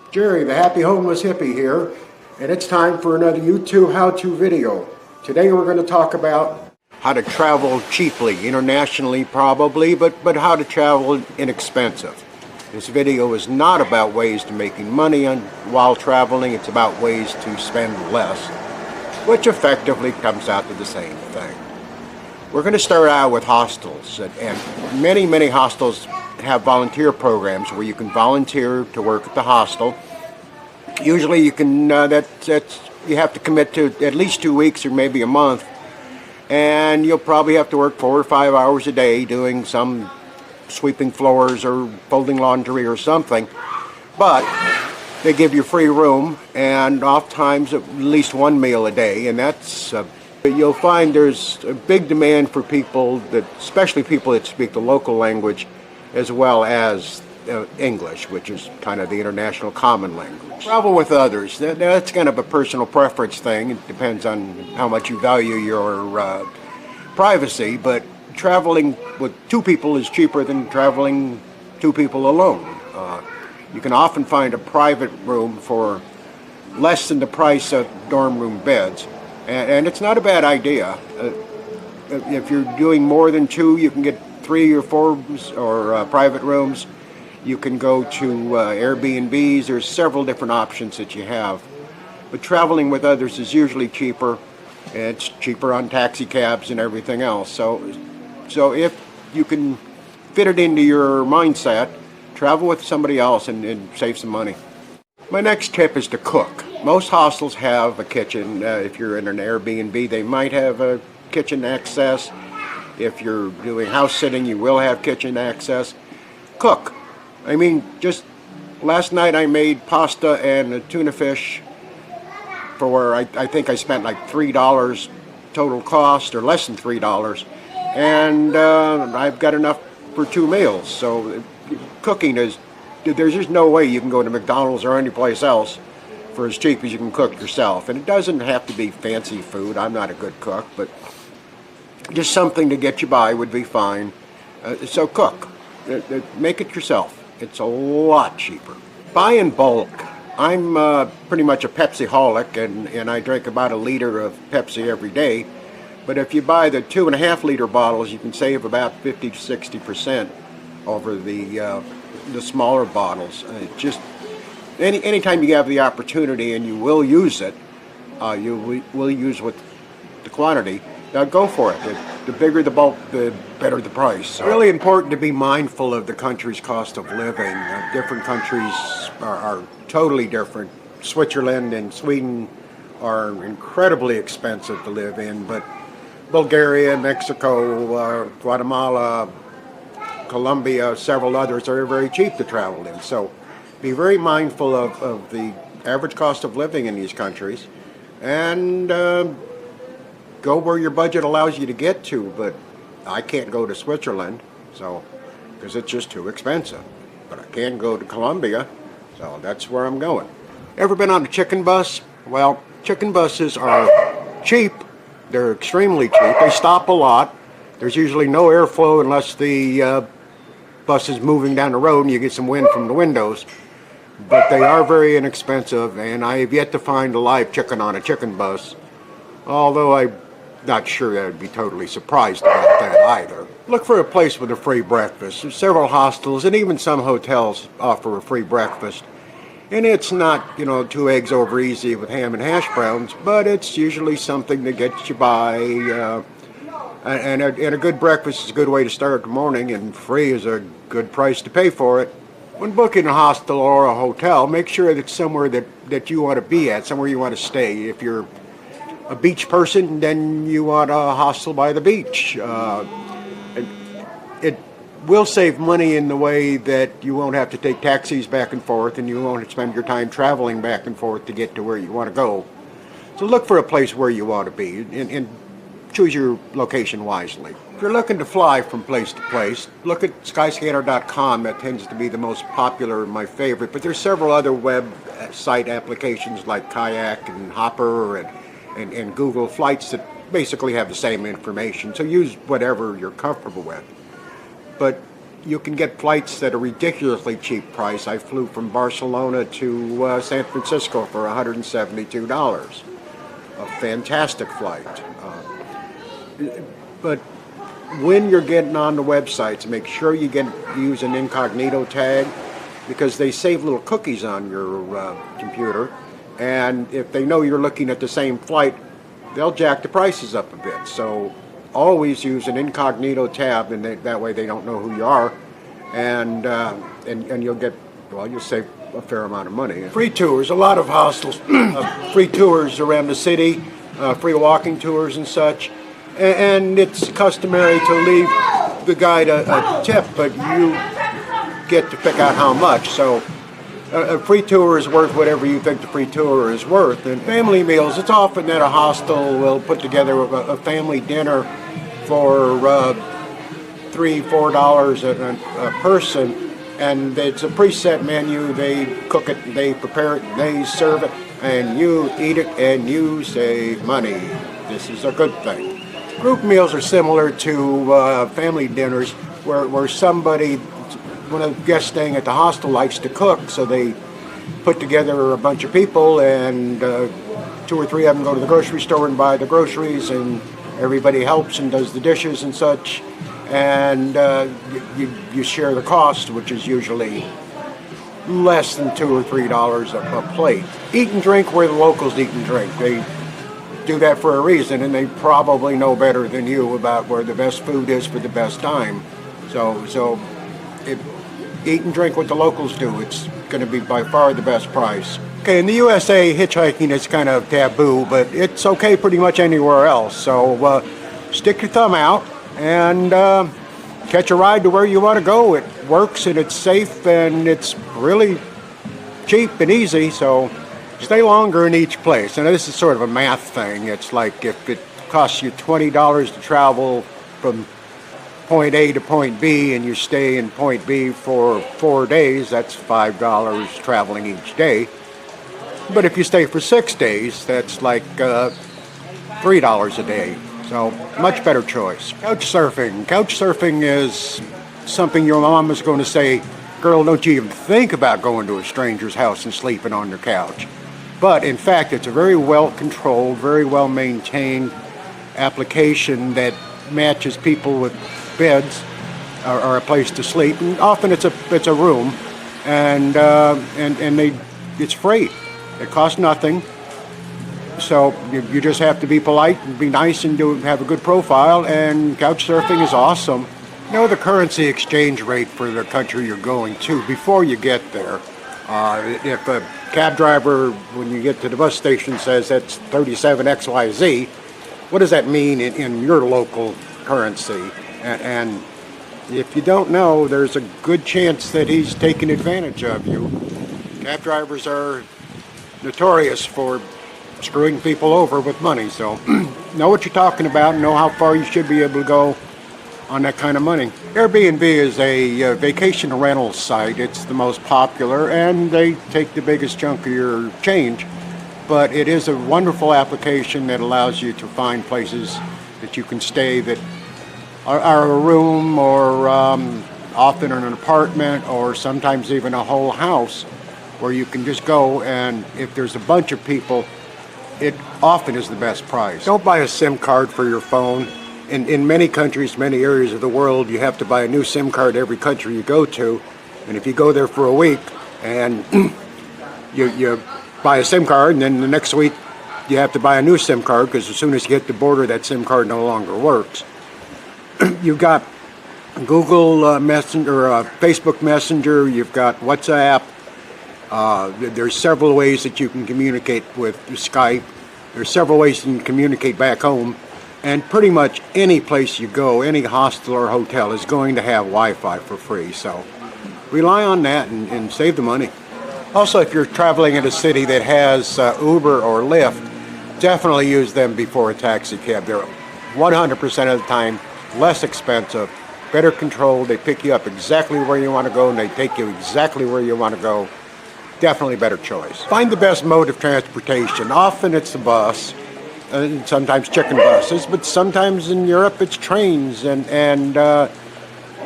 Jerry, the happy homeless hippie here, and it's time for another YouTube how-to video. Today we're going to talk about how to travel cheaply, internationally probably, but how to travel inexpensive. This video is not about ways to making money while traveling, it's about ways to spend less, which effectively comes out to the same thing. We're going to start out with hostels, and many hostels have volunteer programs where you can volunteer to work at the hostel. Usually you can you have to commit to at least 2 weeks or maybe a month, and you'll probably have to work 4 or 5 hours a day doing some sweeping floors or folding laundry or something. But they give you free room and oftentimes at least one meal a day, and that's you'll find there's a big demand for people especially people that speak the local language as well as English, which is kind of the international common language. Travel with others, that's kind of a personal preference thing. It depends on how much you value your privacy, but traveling with 2 people is cheaper than traveling 2 people alone. You can often find a private room for less than the price of dorm room beds, and it's not a bad idea. If you're doing more than 2, you can get 3 or 4 or private rooms. You can go to Airbnbs. There's several different options that you have. But traveling with others is usually cheaper. It's cheaper on taxi cabs and everything else. So if you can fit it into your mindset, travel with somebody else and save some money. My next tip is to cook. Most hostels have a kitchen. If you're in an Airbnb, they might have a kitchen access. If you're doing house sitting, you will have kitchen access. Cook. I mean, just last night I made pasta and a tuna fish for, I think I spent like $3 total cost, or less than $3, and I've got enough for 2 meals. So cooking there's just no way you can go to McDonald's or any place else for as cheap as you can cook yourself. And it doesn't have to be fancy food. I'm not a good cook, but just something to get you by would be fine. So cook. Make it yourself. It's a lot cheaper. Buy in bulk. I'm pretty much a Pepsi-holic, and I drink about 1 liter of Pepsi every day. But if you buy the 2.5 liter bottles, you can save about 50 to 60% over the smaller bottles. Just anytime you have the opportunity, and you will use it, you will use with the quantity. Now go for it. The bigger the bulk, the better the price. It's really important to be mindful of the country's cost of living. Different countries are totally different. Switzerland and Sweden are incredibly expensive to live in, but Bulgaria, Mexico, Guatemala, Colombia, several others are very cheap to travel in. So be very mindful of the average cost of living in these countries, and go where your budget allows you to get to. But I can't go to Switzerland, because it's just too expensive. But I can go to Colombia, so that's where I'm going. Ever been on a chicken bus? Well, chicken buses are cheap. They're extremely cheap. They stop a lot. There's usually no airflow unless the bus is moving down the road and you get some wind from the windows. But they are very inexpensive, and I have yet to find a live chicken on a chicken bus, although I'm not sure I'd be totally surprised about that either. Look for a place with a free breakfast. Several hostels and even some hotels offer a free breakfast. And it's not, 2 eggs over easy with ham and hash browns, but it's usually something that gets you by. And a good breakfast is a good way to start the morning, and free is a good price to pay for it. When booking a hostel or a hotel, make sure that it's somewhere that you want to be at, somewhere you want to stay. If you're a beach person, then you want a hostel by the beach. It will save money in the way that you won't have to take taxis back and forth, and you won't spend your time traveling back and forth to get to where you want to go. So look for a place where you want to be, and choose your location wisely. If you're looking to fly from place to place, look at skyscanner.com. That tends to be the most popular and my favorite, but there's several other website applications like Kayak and Hopper and Google Flights that basically have the same information. So use whatever you're comfortable with. But you can get flights at a ridiculously cheap price. I flew from Barcelona to San Francisco for $172. A fantastic flight. But when you're getting on the websites, make sure you use an incognito tag, because they save little cookies on your computer, and if they know you're looking at the same flight, they'll jack the prices up a bit. So always use an incognito tab, and that way they don't know who you are, and you'll get, well, you'll save a fair amount of money. Free tours, a lot of hostels, free tours around the city, free walking tours and such, and it's customary to leave the guide a tip, but you get to pick out how much. So a free tour is worth whatever you think the free tour is worth. And family meals, it's often that a hostel will put together a family dinner for $3-4 a person, and it's a preset menu. They cook it, they prepare it, they serve it, and you eat it and you save money. This is a good thing. Group meals are similar to family dinners, where somebody, one of the guests staying at the hostel, likes to cook, so they put together a bunch of people, and 2 or 3 of them go to the grocery store and buy the groceries, and everybody helps and does the dishes and such, and you share the cost, which is usually less than $2 or $3 a plate. Eat and drink where the locals eat and drink. They do that for a reason, and they probably know better than you about where the best food is for the best time. So eat and drink what the locals do. It's going to be by far the best price. Okay, in the USA, hitchhiking is kind of taboo, but it's okay pretty much anywhere else. So stick your thumb out and catch a ride to where you want to go. It works, and it's safe, and it's really cheap and easy, so stay longer in each place. And this is sort of a math thing. It's like if it costs you $20 to travel from point A to point B, and you stay in point B for 4 days, that's $5 traveling each day. But if you stay for 6 days, that's like $3 a day. So much better choice. Couch surfing. Couch surfing is something your mom is going to say, girl, don't you even think about going to a stranger's house and sleeping on their couch. But in fact, it's a very well controlled, very well maintained application that matches people with beds or a place to sleep, and often it's a room, and it's free. It costs nothing. So you just have to be polite and be nice and have a good profile, and couch surfing is awesome. Know the currency exchange rate for the country you're going to before you get there. If a cab driver, when you get to the bus station, says that's 37 XYZ, what does that mean in your local currency? And if you don't know, there's a good chance that he's taking advantage of you. Cab drivers are notorious for screwing people over with money, so know what you're talking about, know how far you should be able to go on that kind of money. Airbnb is a vacation rental site. It's the most popular, and they take the biggest chunk of your change, but it is a wonderful application that allows you to find places that you can stay that are a room, or often in an apartment, or sometimes even a whole house, where you can just go, and if there's a bunch of people, it often is the best price. Don't buy a SIM card for your phone. In many countries, many areas of the world, you have to buy a new SIM card every country you go to, and if you go there for a week and you buy a SIM card, and then the next week you have to buy a new SIM card, because as soon as you hit the border, that SIM card no longer works. You've got Google Messenger, Facebook Messenger, you've got WhatsApp. There's several ways that you can communicate with Skype. There's several ways you can communicate back home. And pretty much any place you go, any hostel or hotel is going to have Wi-Fi for free. So rely on that and save the money. Also, if you're traveling in a city that has Uber or Lyft, definitely use them before a taxi cab. They're 100% of the time less expensive, better controlled. They pick you up exactly where you want to go, and they take you exactly where you want to go. Definitely better choice. Find the best mode of transportation. Often it's the bus, and sometimes chicken buses, but sometimes in Europe it's trains, and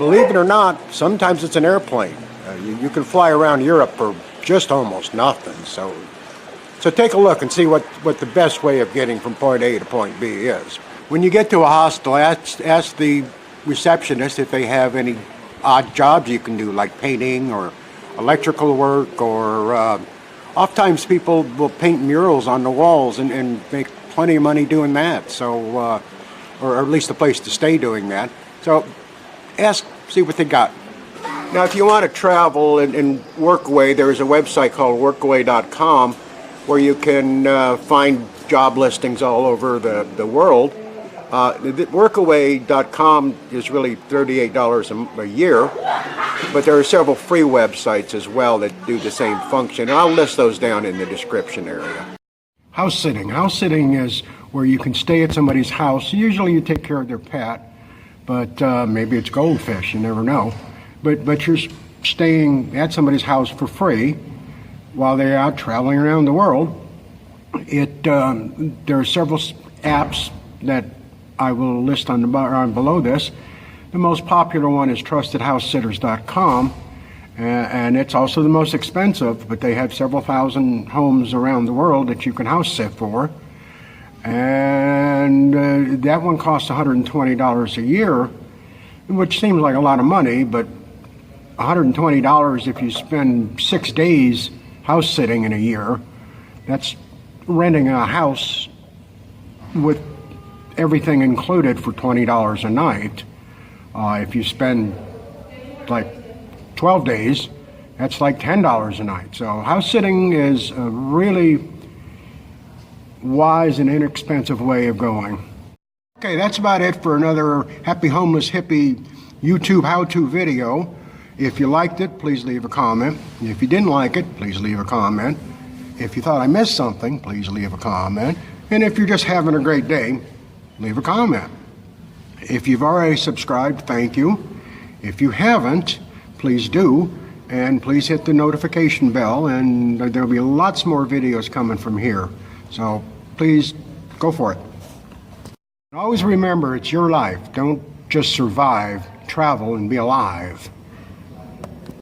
believe it or not, sometimes it's an airplane. You can fly around Europe for just almost nothing. So take a look and see what the best way of getting from point A to point B is. When you get to a hostel, ask the receptionist if they have any odd jobs you can do, like painting or electrical work, or oftentimes people will paint murals on the walls and make plenty of money doing that. So, or at least a place to stay doing that. So ask, see what they got. Now, if you want to travel and work away, there's a website called workaway.com where you can find job listings all over the world. Workaway.com is really $38 a year, but there are several free websites as well that do the same function. And I'll list those down in the description area. House sitting. House sitting is where you can stay at somebody's house. Usually you take care of their pet, but maybe it's goldfish, you never know. But you're staying at somebody's house for free while they're out traveling around the world. There are several apps that I will list on below this. The most popular one is trustedhousesitters.com, and it's also the most expensive, but they have several thousand homes around the world that you can house sit for. And that one costs $120 a year, which seems like a lot of money, but $120 if you spend 6 days house sitting in a year, that's renting a house with everything included for $20 a night. If you spend like 12 days, that's like $10 a night. So house sitting is a really wise and inexpensive way of going. Okay, that's about it for another Happy Homeless Hippie YouTube how-to video. If you liked it, please leave a comment. If you didn't like it, please leave a comment. If you thought I missed something, please leave a comment. And if you're just having a great day, leave a comment. If you've already subscribed, thank you. If you haven't, please do. And please hit the notification bell, and there'll be lots more videos coming from here. So please go for it. And always remember, it's your life. Don't just survive, travel and be alive.